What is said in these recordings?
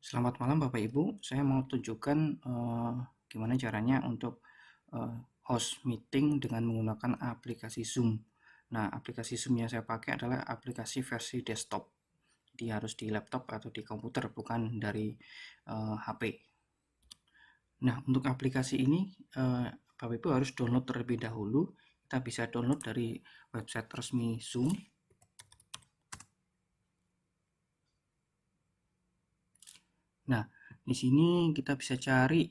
Selamat malam Bapak Ibu, saya mau tunjukkan gimana caranya untuk host meeting dengan menggunakan aplikasi Zoom. Nah, aplikasi Zoom yang saya pakai adalah aplikasi versi desktop. Jadi harus di laptop atau di komputer, bukan dari HP. Nah, untuk aplikasi ini Bapak Ibu harus download terlebih dahulu. Kita bisa download dari website resmi Zoom. Nah, di sini kita bisa cari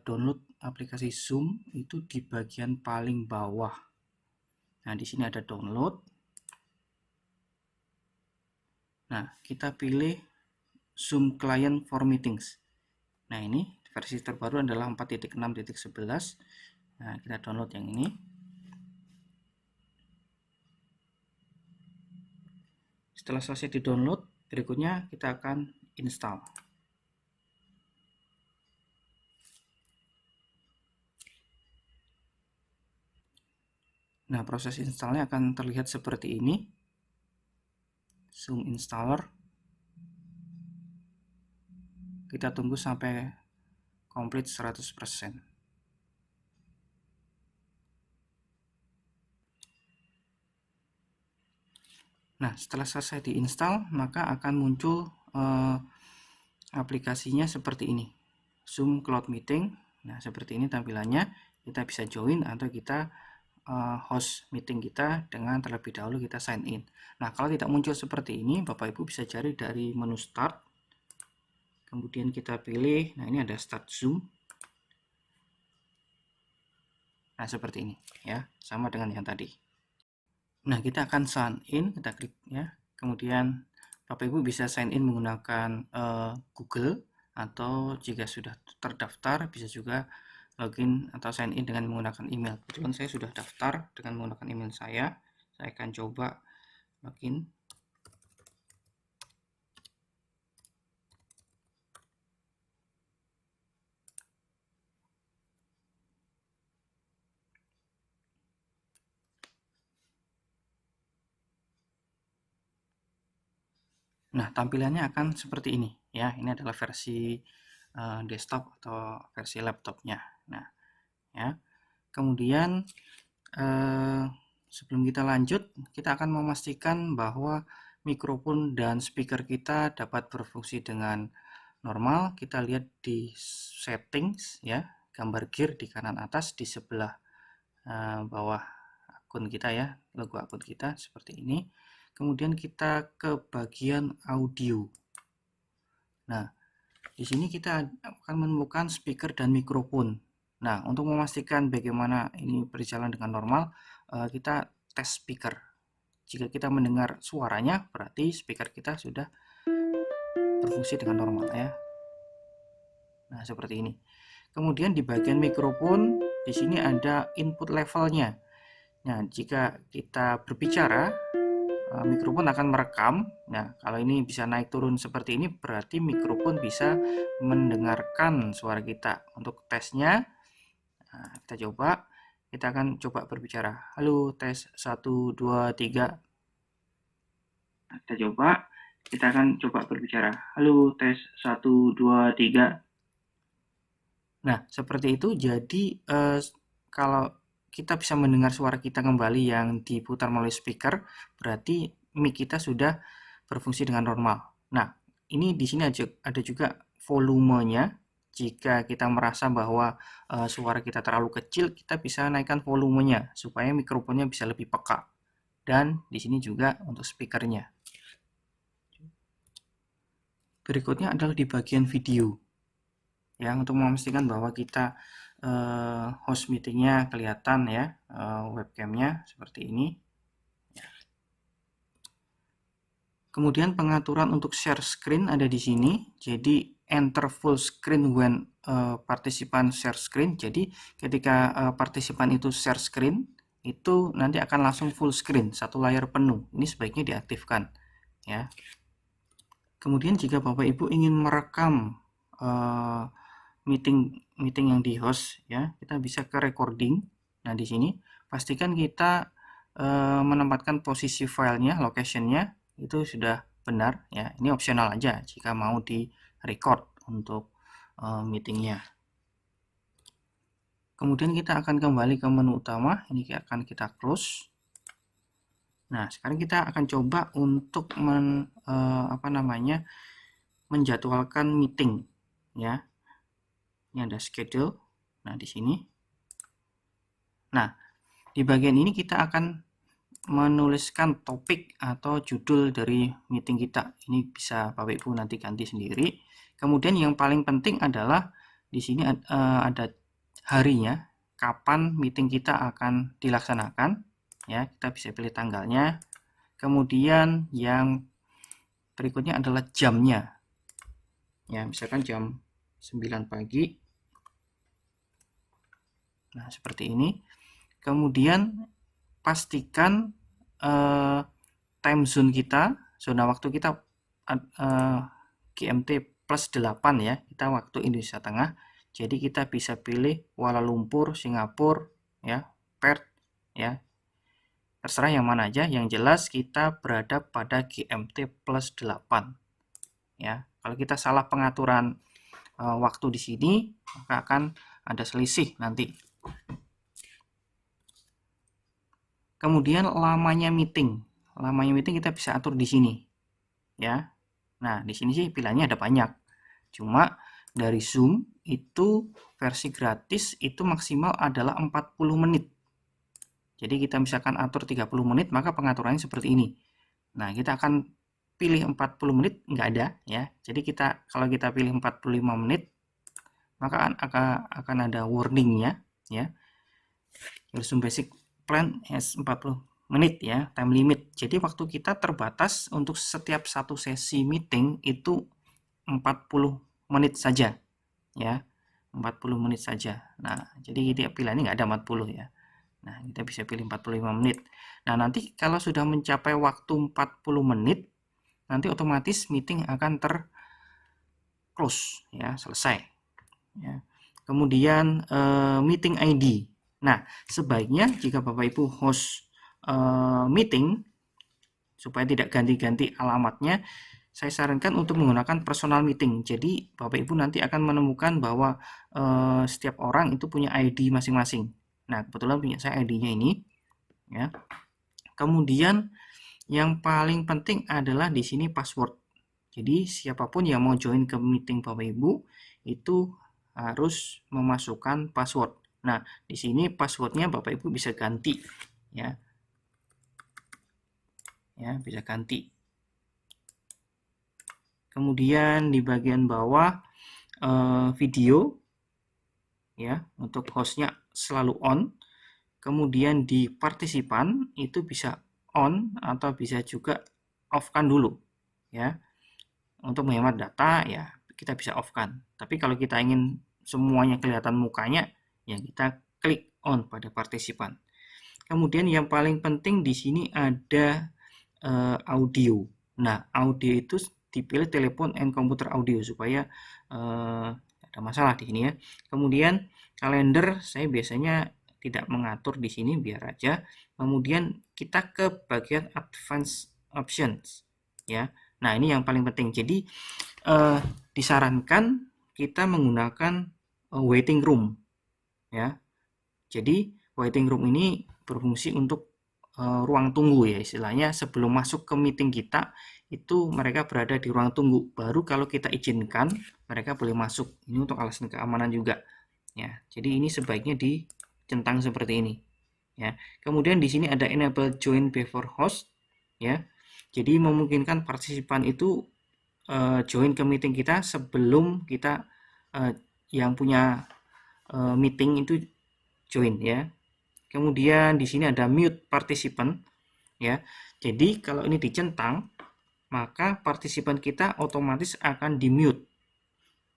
download aplikasi Zoom itu di bagian paling bawah. Nah, di sini ada download. Nah, kita pilih Zoom Client for Meetings. Nah, ini versi terbaru adalah 4.6.11. Nah, kita download yang ini. Setelah selesai di-download, berikutnya kita akan install. Nah, proses installnya akan terlihat seperti ini. Zoom installer. Kita tunggu sampai komplit 100%. Nah, setelah selesai diinstal, maka akan muncul aplikasinya seperti ini. Zoom Cloud Meeting. Nah, seperti ini tampilannya. Kita bisa join atau kita host meeting kita dengan terlebih dahulu kita sign in. Nah, kalau tidak muncul seperti ini, Bapak Ibu bisa cari dari menu Start. Kemudian kita pilih, nah ini ada Start Zoom. Nah, seperti ini ya, sama dengan yang tadi. Nah, kita akan sign in, kita klik ya. Kemudian Bapak Ibu bisa sign in menggunakan Google, atau jika sudah terdaftar bisa juga login atau sign in dengan menggunakan email. Kebetulan saya sudah daftar dengan menggunakan email saya akan coba login. Nah, tampilannya akan seperti ini ya. Ini adalah versi desktop atau versi laptopnya. Nah, ya. Kemudian sebelum kita lanjut, kita akan memastikan bahwa mikrofon dan speaker kita dapat berfungsi dengan normal. Kita lihat di settings ya, gambar gear di kanan atas di sebelah bawah akun kita ya, logo akun kita seperti ini. Kemudian kita ke bagian audio. Nah, di sini kita akan menemukan speaker dan mikrofon. Nah, untuk memastikan bagaimana ini berjalan dengan normal, kita tes speaker. Jika kita mendengar suaranya, berarti speaker kita sudah berfungsi dengan normal ya. Nah, seperti ini. Kemudian di bagian mikrofon, di sini ada input levelnya. Nah, jika kita berbicara, mikrofon akan merekam. Nah, kalau ini bisa naik turun seperti ini, berarti mikrofon bisa mendengarkan suara kita. Untuk tesnya, kita coba. Kita akan coba berbicara. Halo, tes 1, 2, 3. Kita coba. Kita akan coba berbicara. Halo, tes 1, 2, 3. Nah, seperti itu. Jadi, kalau kita bisa mendengar suara kita kembali yang diputar melalui speaker, berarti mic kita sudah berfungsi dengan normal. Nah, ini di sini ada juga volumenya. Jika kita merasa bahwa suara kita terlalu kecil, kita bisa naikkan volumenya supaya mikrofonnya bisa lebih peka. Dan di sini juga untuk speakernya. Berikutnya adalah di bagian video. Ya, untuk memastikan bahwa kita host meetingnya kelihatan ya, webcamnya seperti ini. Kemudian pengaturan untuk share screen ada di sini. Jadi enter full screen when participant share screen. Jadi ketika partisipan itu share screen, itu nanti akan langsung full screen, satu layar penuh. Ini sebaiknya diaktifkan ya. Kemudian jika Bapak Ibu ingin merekam meeting yang di host ya, kita bisa ke recording. Nah, di sini pastikan kita menempatkan posisi filenya, locationnya itu sudah benar ya. Ini opsional aja jika mau di record untuk meetingnya. Kemudian kita akan kembali ke menu utama, ini akan kita close. Nah, sekarang kita akan coba untuk menjadwalkan meeting, ya. Ini ada schedule. Nah, di sini. Nah, di bagian ini kita akan menuliskan topik atau judul dari meeting kita. Ini bisa Bapak Ibu nanti ganti sendiri. Kemudian yang paling penting adalah di sini ada harinya, kapan meeting kita akan dilaksanakan. Ya, kita bisa pilih tanggalnya. Kemudian yang berikutnya adalah jamnya. Ya, misalkan jam 9 pagi. Nah, seperti ini. Kemudian pastikan time zone kita, zona waktu kita GMT plus 8 ya, kita waktu Indonesia Tengah. Jadi kita bisa pilih Kuala Lumpur, Singapura, ya, Perth, ya. Terserah yang mana aja, yang jelas kita berada pada GMT plus 8. Ya, kalau kita salah pengaturan waktu di sini, maka akan ada selisih nanti. Kemudian lamanya meeting. Lamanya meeting kita bisa atur di sini. Ya. Nah, di sini sih pilihannya ada banyak. Cuma dari Zoom itu versi gratis itu maksimal adalah 40 menit. Jadi kita misalkan atur 30 menit, maka pengaturannya seperti ini. Nah, kita akan pilih 40 menit, nggak ada ya. Jadi kalau kita pilih 45 menit, maka akan ada warningnya ya. Zoom Basic Plan has 40 menit ya, time limit. Jadi waktu kita terbatas untuk setiap satu sesi meeting itu 40 menit saja ya, 40 menit saja. Nah, jadi pilihannya nggak ada 40 ya. Nah, kita bisa pilih 45 menit. Nah, nanti kalau sudah mencapai waktu 40 menit, nanti otomatis meeting akan close ya, selesai ya. Kemudian meeting ID. Nah, sebaiknya jika Bapak Ibu host meeting, supaya tidak ganti-ganti alamatnya, saya sarankan untuk menggunakan personal meeting. Jadi Bapak Ibu nanti akan menemukan bahwa setiap orang itu punya ID masing-masing. Nah, kebetulan punya saya ID-nya ini ya. Kemudian yang paling penting adalah di sini password. Jadi siapapun yang mau join ke meeting Bapak Ibu itu harus memasukkan password. Nah, di sini passwordnya Bapak Ibu bisa ganti ya. Ya, bisa ganti. Kemudian di bagian bawah video ya, untuk hostnya selalu on. Kemudian di partisipan itu bisa on atau bisa juga off-kan dulu ya. Untuk menghemat data ya kita bisa off-kan. Tapi kalau kita ingin semuanya kelihatan mukanya ya kita klik on pada partisipan. Kemudian yang paling penting di sini ada audio. Nah, audio itu dipilih telepon and komputer audio supaya ada masalah di sini ya. Kemudian kalender saya biasanya tidak mengatur di sini, biar aja. Kemudian kita ke bagian advanced options ya. Nah, ini yang paling penting. Jadi disarankan kita menggunakan waiting room ya. Jadi waiting room ini berfungsi untuk ruang tunggu ya, istilahnya sebelum masuk ke meeting kita itu mereka berada di ruang tunggu, baru kalau kita izinkan mereka boleh masuk. Ini untuk alasan keamanan juga ya. Jadi ini sebaiknya dicentang seperti ini ya. Kemudian di sini ada enable join before host ya. Jadi memungkinkan partisipan itu join ke meeting kita sebelum kita yang punya meeting itu join ya. Kemudian di sini ada mute participant ya. Jadi kalau ini dicentang, maka partisipan kita otomatis akan di mute.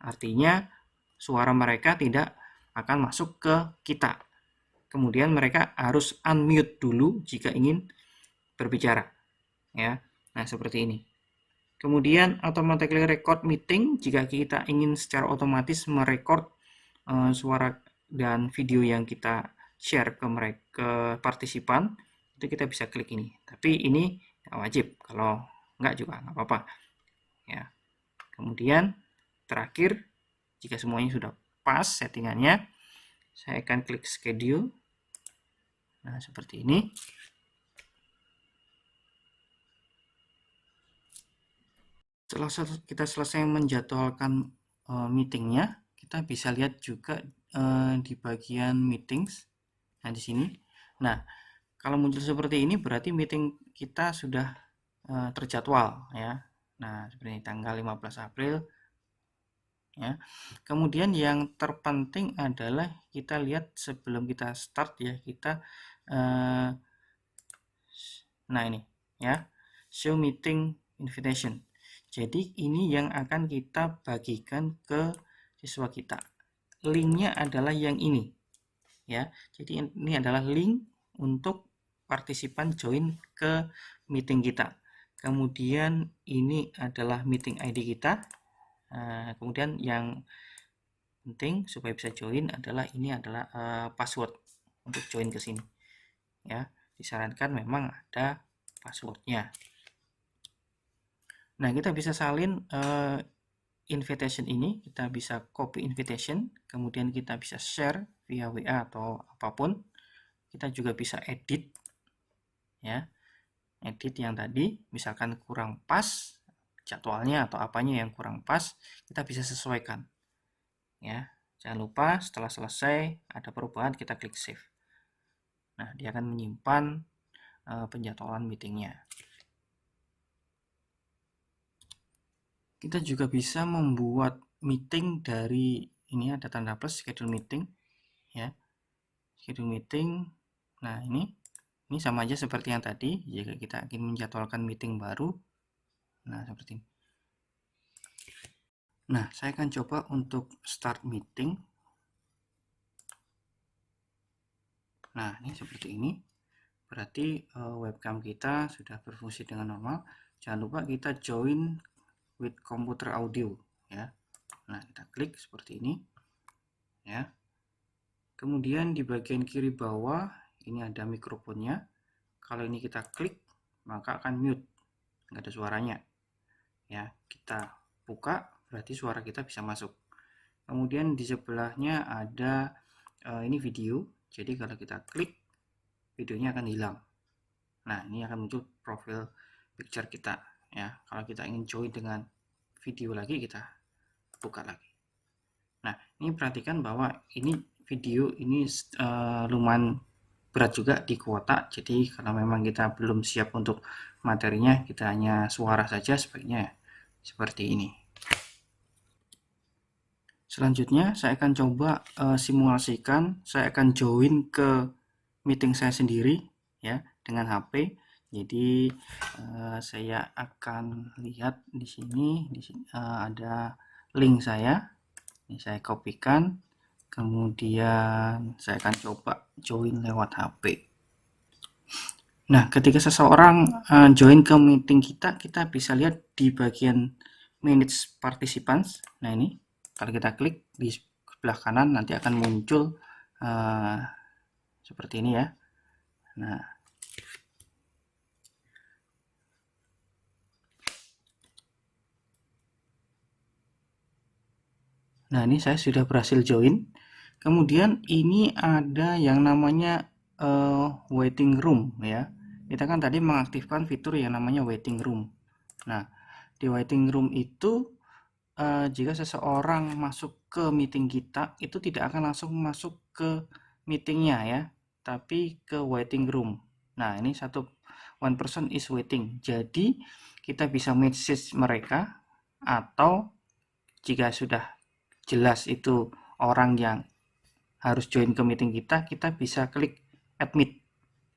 Artinya suara mereka tidak akan masuk ke kita. Kemudian mereka harus unmute dulu jika ingin berbicara ya. Nah, seperti ini. Kemudian automatically record meeting, jika kita ingin secara otomatis merekord suara dan video yang kita share ke mereka, ke partisipan, itu kita bisa klik ini. Tapi ini wajib, kalau enggak juga enggak apa-apa ya. Kemudian terakhir, jika semuanya sudah pas settingannya, saya akan klik schedule. Nah, seperti ini. Setelah kita selesai menjadwalkan meetingnya, kita bisa lihat juga di bagian meetings. Nah, di sini. Nah, kalau muncul seperti ini berarti meeting kita sudah terjadwal ya. Nah, seperti ini, tanggal 15 April ya. Kemudian yang terpenting adalah kita lihat sebelum kita start ya, kita nah ini ya, show meeting invitation. Jadi ini yang akan kita bagikan ke siswa kita. Linknya adalah yang ini ya. Jadi ini adalah link untuk partisipan join ke meeting kita. Kemudian ini adalah meeting ID kita. Kemudian yang penting supaya bisa join adalah ini adalah password untuk join ke sini ya. Disarankan memang ada passwordnya. Nah, kita bisa salin invitation ini, kita bisa copy invitation, kemudian kita bisa share via WA atau apapun. Kita juga bisa edit ya, edit yang tadi, misalkan kurang pas jadwalnya atau apanya yang kurang pas, kita bisa sesuaikan ya. Jangan lupa setelah selesai ada perubahan, kita klik save. Nah, dia akan menyimpan penjadwalan meetingnya. Kita juga bisa membuat meeting dari ini, ada tanda plus schedule meeting ya, schedule meeting. Nah, ini sama aja seperti yang tadi. Jika kita ingin menjadwalkan meeting baru, nah seperti ini. Nah, saya akan coba untuk start meeting. Nah, ini seperti ini. Berarti webcam kita sudah berfungsi dengan normal. Jangan lupa kita join with computer audio ya. Nah, kita klik seperti ini ya. Kemudian di bagian kiri bawah ini ada mikrofonnya. Kalau ini kita klik maka akan mute, nggak ada suaranya ya. Kita buka berarti suara kita bisa masuk. Kemudian di sebelahnya ada ini video. Jadi kalau kita klik videonya akan hilang. Nah, ini akan muncul profil picture kita ya. Kalau kita ingin join dengan video lagi, kita buka lagi. Nah, ini perhatikan bahwa ini video ini lumayan berat juga di kuota. Jadi kalau memang kita belum siap untuk materinya, kita hanya suara saja, sebaiknya seperti ini. Selanjutnya saya akan coba simulasikan. Saya akan join ke meeting saya sendiri ya dengan HP. Jadi saya akan lihat di sini ada link saya. Ini saya kopikan, kemudian saya akan coba join lewat HP. Nah, ketika seseorang join ke meeting kita bisa lihat di bagian manage participants. Nah, ini kalau kita klik di sebelah kanan nanti akan muncul seperti ini ya. Nah, ini saya sudah berhasil join. Kemudian ini ada yang namanya waiting room ya. Kita kan tadi mengaktifkan fitur yang namanya waiting room. Nah, di waiting room itu jika seseorang masuk ke meeting kita, itu tidak akan langsung masuk ke meetingnya ya, tapi ke waiting room. Nah, ini one person is waiting. Jadi kita bisa message mereka, atau jika sudah jelas itu orang yang harus join ke meeting kita, kita bisa klik admit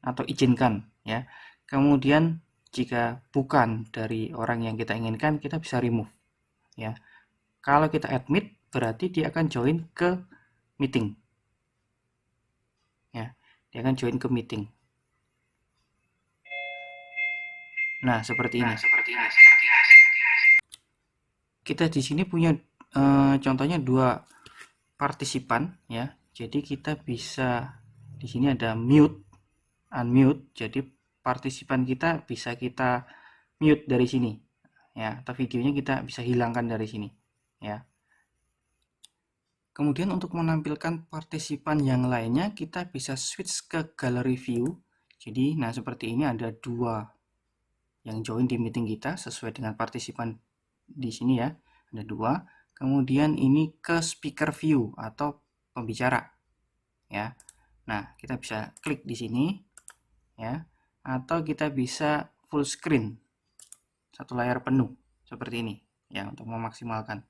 atau izinkan ya. Kemudian jika bukan dari orang yang kita inginkan, kita bisa remove ya. Kalau kita admit berarti dia akan join ke meeting ya. Dia akan join ke meeting. Nah, seperti ini. Kita di sini punya contohnya dua partisipan ya. Jadi kita bisa di sini ada mute, unmute. Jadi partisipan kita bisa kita mute dari sini ya, atau videonya kita bisa hilangkan dari sini ya. Kemudian untuk menampilkan partisipan yang lainnya, kita bisa switch ke gallery view. Jadi, nah seperti ini ada 2 yang join di meeting kita sesuai dengan partisipan di sini ya. Ada 2. Kemudian ini ke speaker view atau pembicara ya. Nah, kita bisa klik di sini ya, atau kita bisa full screen, satu layar penuh seperti ini ya, untuk memaksimalkan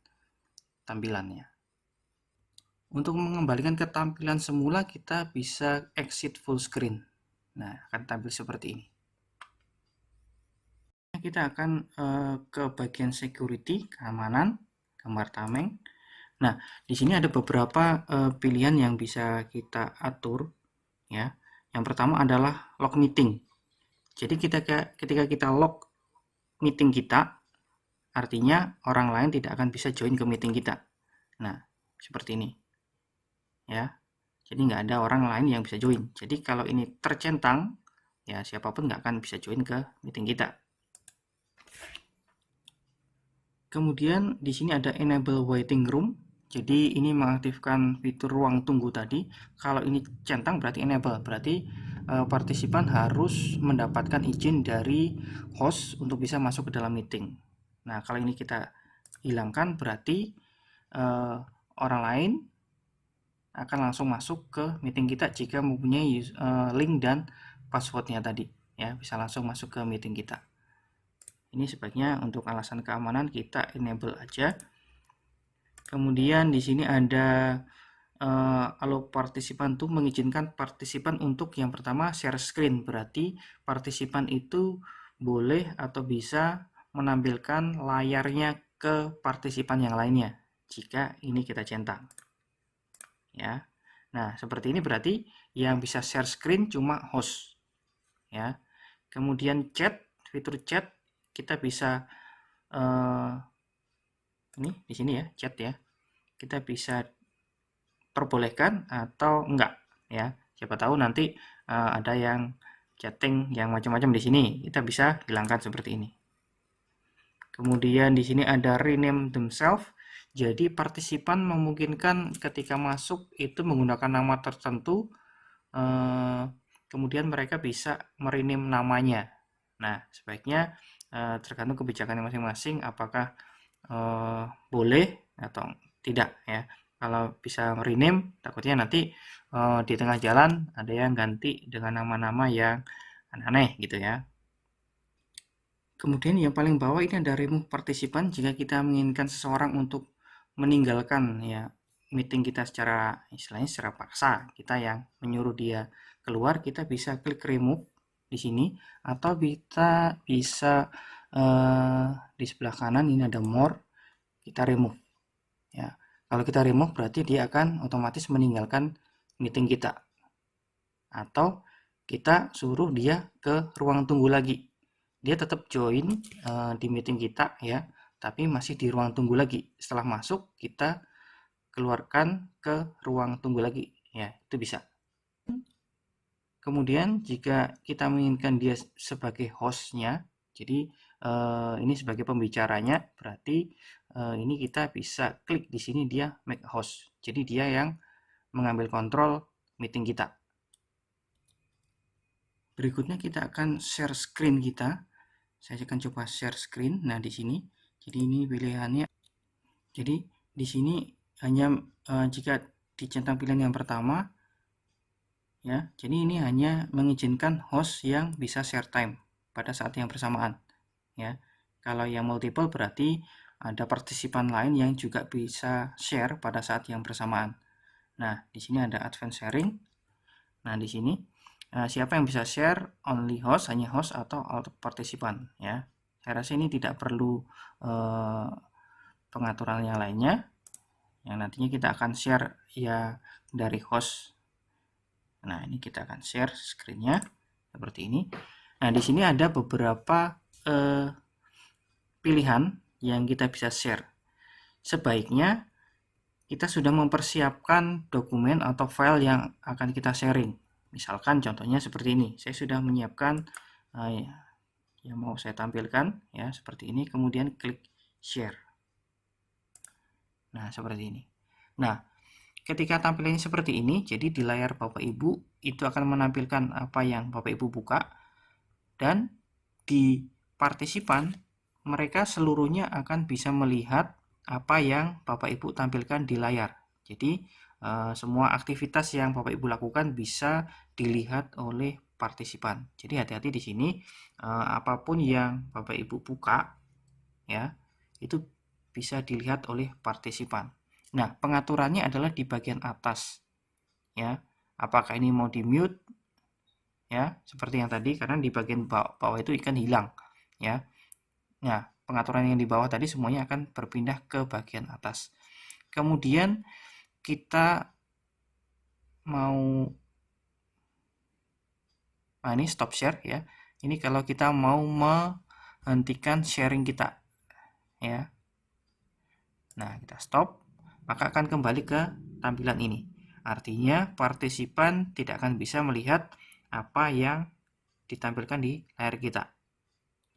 tampilannya. Untuk mengembalikan ke tampilan semula, kita bisa exit full screen. Nah, akan tampil seperti ini. Kita akan ke bagian security, keamanan, gambar tameng. Nah, di sini ada beberapa pilihan yang bisa kita atur ya. Yang pertama adalah log meeting. Jadi ketika kita log meeting kita, artinya orang lain tidak akan bisa join ke meeting kita. Nah, seperti ini ya. Jadi nggak ada orang lain yang bisa join. Jadi kalau ini tercentang, ya siapapun nggak akan bisa join ke meeting kita. Kemudian di sini ada enable waiting room. Jadi ini mengaktifkan fitur ruang tunggu tadi. Kalau ini centang berarti enable, berarti partisipan harus mendapatkan izin dari host untuk bisa masuk ke dalam meeting. Nah, kalau ini kita hilangkan berarti orang lain akan langsung masuk ke meeting kita jika mempunyai link dan passwordnya tadi ya, bisa langsung masuk ke meeting kita. Ini sebaiknya untuk alasan keamanan kita enable aja. Kemudian di sini ada allow partisipan untuk mengizinkan partisipan untuk yang pertama share screen, berarti partisipan itu boleh atau bisa menampilkan layarnya ke partisipan yang lainnya jika ini kita centang ya. Nah, seperti ini berarti yang bisa share screen cuma host ya. Kemudian chat, fitur chat kita bisa ini di sini ya, chat ya. Kita bisa perbolehkan atau enggak ya. Siapa tahu nanti ada yang chatting yang macam-macam di sini, kita bisa hilangkan seperti ini. Kemudian di sini ada rename themselves. Jadi partisipan memungkinkan ketika masuk itu menggunakan nama tertentu, kemudian mereka bisa merename namanya. Nah, sebaiknya tergantung kebijakannya masing-masing apakah boleh atau tidak ya. Kalau bisa rename, takutnya nanti di tengah jalan ada yang ganti dengan nama-nama yang aneh-aneh gitu ya. Kemudian yang paling bawah ini ada remove partisipan. Jika kita menginginkan seseorang untuk meninggalkan ya meeting kita secara istilahnya secara paksa, kita yang menyuruh dia keluar, kita bisa klik remove di sini, atau kita bisa di sebelah kanan ini ada more, kita remove ya. Kalau kita remove berarti dia akan otomatis meninggalkan meeting kita, atau kita suruh dia ke ruang tunggu lagi. Dia tetap join di meeting kita ya, tapi masih di ruang tunggu lagi. Setelah masuk kita keluarkan ke ruang tunggu lagi ya, itu bisa. Kemudian jika kita menginginkan dia sebagai hostnya, jadi ini sebagai pembicaranya, berarti ini kita bisa klik di sini dia make host. Jadi dia yang mengambil kontrol meeting kita. Berikutnya kita akan share screen kita. Saya akan coba share screen. Nah, di sini. Jadi ini pilihannya. Jadi di sini hanya jika dicentang pilihan yang pertama ya. Jadi ini hanya mengizinkan host yang bisa share time pada saat yang bersamaan ya. Kalau yang multiple berarti ada partisipan lain yang juga bisa share pada saat yang bersamaan. Nah, di sini ada advanced sharing. Nah, di sini siapa yang bisa share, only host, hanya host atau all partisipan ya. Saya rasa ini tidak perlu pengaturan yang lainnya. Yang nantinya kita akan share ya dari host. Nah, ini kita akan share screen-nya seperti ini. Nah, di sini ada beberapa pilihan yang kita bisa share. Sebaiknya kita sudah mempersiapkan dokumen atau file yang akan kita sharing. Misalkan contohnya seperti ini. Saya sudah menyiapkan yang mau saya tampilkan ya seperti ini, kemudian klik share. Nah, seperti ini. Nah, Ketika tampilannya seperti ini, jadi di layar Bapak Ibu itu akan menampilkan apa yang Bapak Ibu buka, dan di partisipan mereka seluruhnya akan bisa melihat apa yang Bapak Ibu tampilkan di layar. Jadi semua aktivitas yang Bapak Ibu lakukan bisa dilihat oleh partisipan. Jadi hati-hati di sini, apapun yang Bapak Ibu buka ya, itu bisa dilihat oleh partisipan. Nah, pengaturannya adalah di bagian atas ya. Apakah ini mau di mute ya, seperti yang tadi, karena di bagian bawah itu ikan hilang ya. Nah, pengaturan yang di bawah tadi semuanya akan berpindah ke bagian atas. Kemudian kita mau, nah ini stop share ya. Ini kalau kita mau menghentikan sharing kita ya. Nah, kita stop, maka akan kembali ke tampilan ini. Artinya partisipan tidak akan bisa melihat apa yang ditampilkan di layar kita.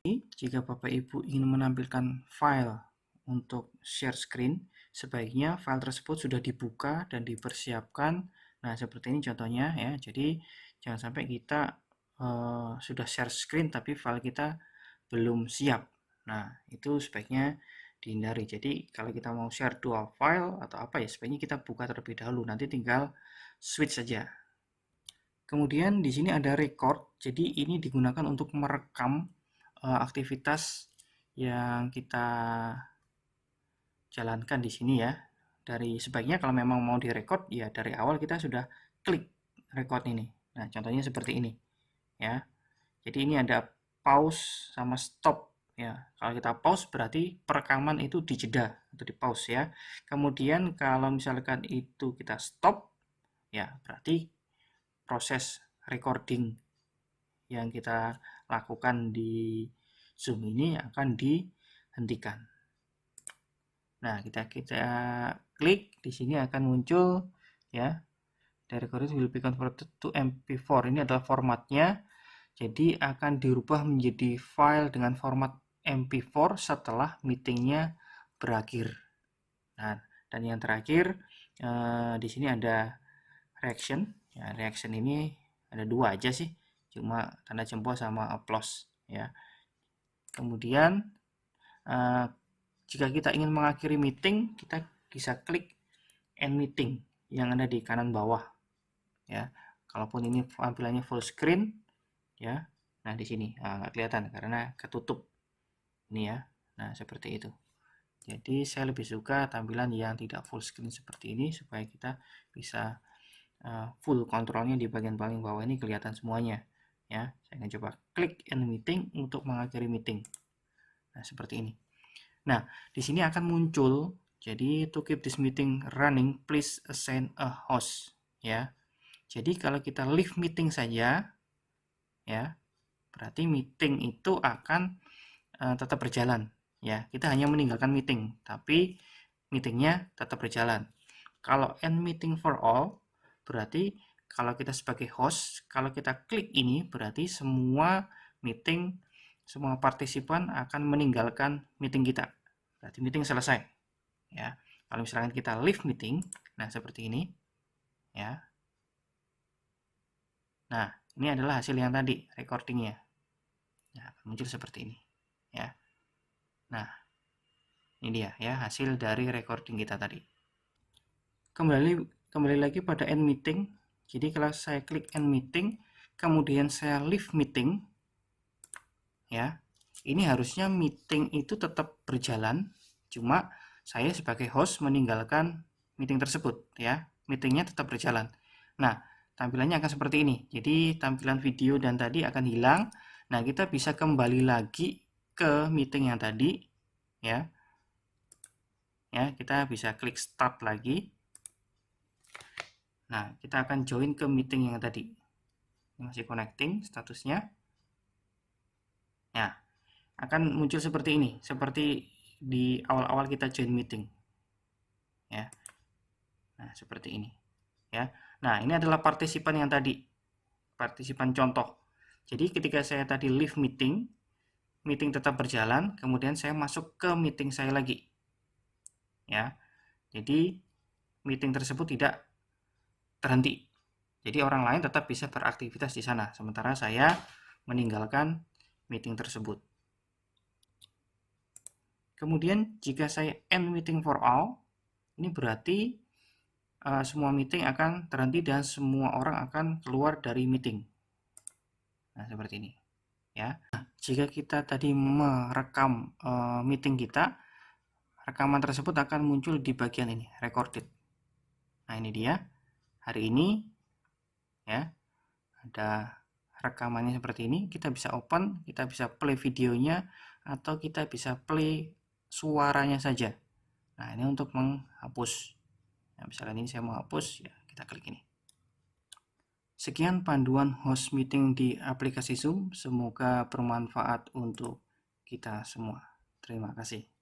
Jika Bapak Ibu ingin menampilkan file untuk share screen, sebaiknya file tersebut sudah dibuka dan dipersiapkan. Nah, seperti ini contohnya ya. Jadi jangan sampai kita sudah share screen tapi file kita belum siap. Nah, itu sebaiknya dihindari. Jadi kalau kita mau share dua file atau apa ya, sebaiknya kita buka terlebih dahulu. Nanti tinggal switch saja. Kemudian di sini ada record. Jadi ini digunakan untuk merekam aktivitas yang kita jalankan di sini ya. Dari sebaiknya kalau memang mau direkod ya dari awal kita sudah klik record ini. Nah, contohnya seperti ini ya. Jadi ini ada pause sama stop ya. Kalau kita pause berarti perekaman itu dijeda atau di pause ya. Kemudian kalau misalkan itu kita stop ya berarti proses recording yang kita lakukan di Zoom ini akan dihentikan. Nah, kita klik di sini akan muncul ya. The recording will be converted to MP4. Ini adalah formatnya. Jadi akan dirubah menjadi file dengan format MP4 setelah meetingnya berakhir. Nah, dan yang terakhir di sini ada reaction. Ya, reaction ini ada dua aja sih, cuma tanda jempol sama applause ya. Kemudian jika kita ingin mengakhiri meeting, kita bisa klik end meeting yang ada di kanan bawah ya. Kalaupun ini tampilannya full screen ya, nah di sini nggak kelihatan karena ketutup ini ya. Nah seperti itu. Jadi saya lebih suka tampilan yang tidak full screen seperti ini supaya kita bisa full kontrolnya di bagian paling bawah ini kelihatan semuanya ya. Saya akan coba klik end meeting untuk mengakhiri meeting. Nah seperti ini. Nah, di sini akan muncul, jadi to keep this meeting running, please assign a host, ya. Jadi kalau kita leave meeting saja, ya, berarti meeting itu akan tetap berjalan, ya. Kita hanya meninggalkan meeting, tapi meetingnya tetap berjalan. Kalau end meeting for all, berarti kalau kita sebagai host, kalau kita klik ini, berarti semua meeting, semua partisipan akan meninggalkan meeting kita. Berarti meeting selesai ya. Kalau misalkan kita leave meeting, nah seperti ini ya. Nah, ini adalah hasil yang tadi recordingnya. Nah, muncul seperti ini ya. Nah, ini dia ya hasil dari recording kita tadi. Kembali lagi pada end meeting. Jadi kalau saya klik end meeting, kemudian saya leave meeting ya. Ini harusnya meeting itu tetap berjalan, cuma saya sebagai host meninggalkan meeting tersebut ya. Meetingnya tetap berjalan. Nah, tampilannya akan seperti ini. Jadi tampilan video dan tadi akan hilang. Nah, kita bisa kembali lagi ke meeting yang tadi ya. Ya, kita bisa klik start lagi. Nah, kita akan join ke meeting yang tadi. Masih connecting statusnya. Nah, akan muncul seperti ini, seperti di awal-awal kita join meeting ya. Nah seperti ini ya. Nah ini adalah partisipan yang tadi, partisipan contoh. Jadi ketika saya tadi leave meeting, meeting tetap berjalan, kemudian saya masuk ke meeting saya lagi ya. Jadi meeting tersebut tidak terhenti. Jadi orang lain tetap bisa beraktivitas di sana, sementara saya meninggalkan meeting tersebut. Kemudian jika saya end meeting for all, ini berarti semua meeting akan terhenti dan semua orang akan keluar dari meeting. Nah, seperti ini. Ya. Nah, jika kita tadi merekam meeting kita, rekaman tersebut akan muncul di bagian ini, recorded. Nah, ini dia. Hari ini ya, ada rekamannya seperti ini. Kita bisa open, kita bisa play videonya, atau kita bisa play suaranya saja. Nah, ini untuk menghapus. Nah, misalkan ini saya mau hapus, ya kita klik ini. Sekian panduan host meeting di aplikasi Zoom. Semoga bermanfaat untuk kita semua. Terima kasih.